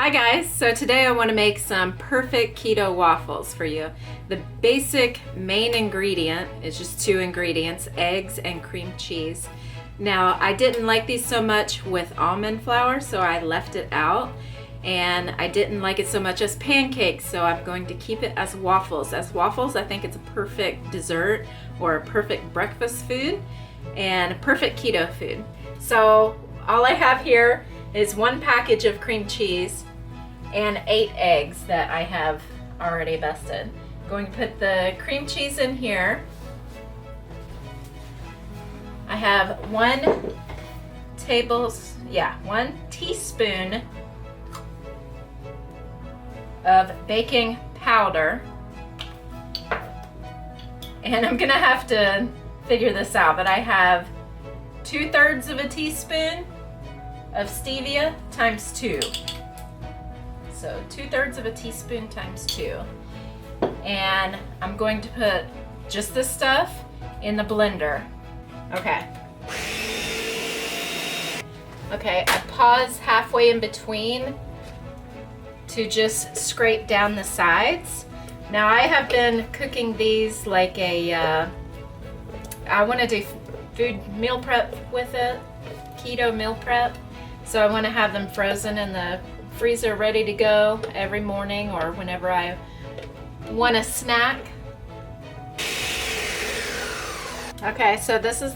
Hi guys, so today I want to make some perfect keto waffles for you. The basic main ingredient is just two ingredients, eggs and cream cheese. Now I didn't like these so much with almond flour, so I left it out. And I didn't like it so much as pancakes, so I'm going to keep it as waffles. As waffles, I think it's a perfect dessert or a perfect breakfast food and a perfect keto food. So all I have here is one package of cream cheese and 8 eggs that I have already busted. I'm going to put the cream cheese in here. I have one teaspoon of baking powder, and I'm gonna have to figure this out, but I have 2/3 of a teaspoon of stevia times 2. So 2/3 of a teaspoon times 2. And I'm going to put just this stuff in the blender. Okay, I pause halfway in between to just scrape down the sides. Now I have been cooking these like I want to do food meal prep with it, keto meal prep. So I want to have them frozen in the freezer ready to go every morning or whenever I want a snack. Okay, so this is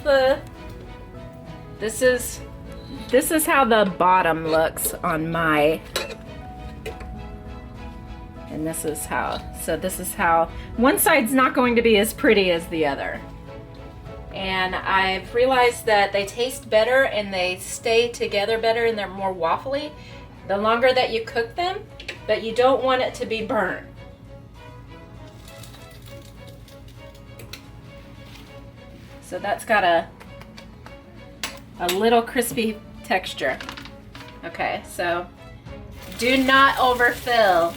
how the bottom looks on my, and this is how one side's not going to be as pretty as the other. And I've realized that they taste better and they stay together better and they're more waffly the longer that you cook them, but you don't want it to be burnt. So that's got a little crispy texture. Okay, so do not overfill.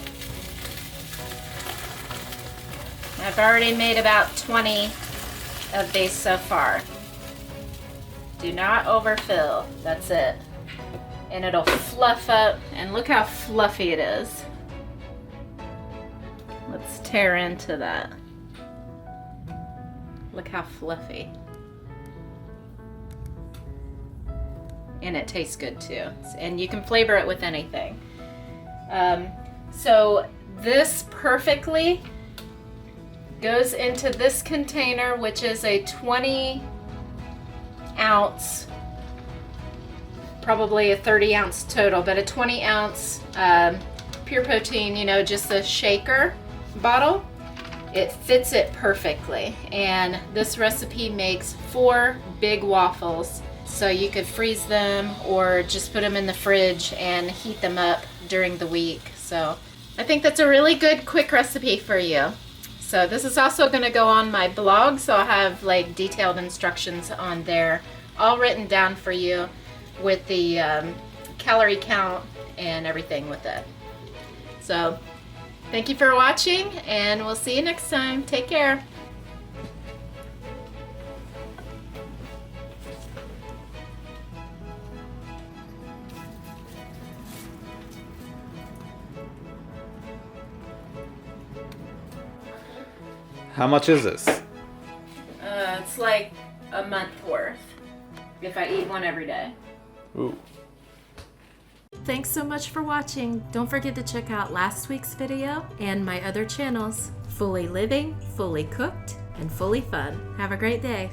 I've already made about 20 of these so far. Do not overfill. That's it. And it'll fluff up, and look how fluffy it is. Let's tear into that. Look how fluffy. And it tastes good too. And you can flavor it with anything. So this perfectly goes into this container, which is a 20 ounce, probably a 30 ounce total, but a 20 ounce pure protein, just a shaker bottle. It fits it perfectly. And this recipe makes 4 big waffles. So you could freeze them or just put them in the fridge and heat them up during the week. So I think that's a really good quick recipe for you. So this is also going to go on my blog, so I'll have like detailed instructions on there, all written down for you with the calorie count and everything with it. So thank you for watching, and we'll see you next time. Take care. How much is this? It's like a month worth if I eat one every day. Ooh. Thanks so much for watching. Don't forget to check out last week's video and my other channels, Fully Living, Fully Cooked, and Fully Fun. Have a great day.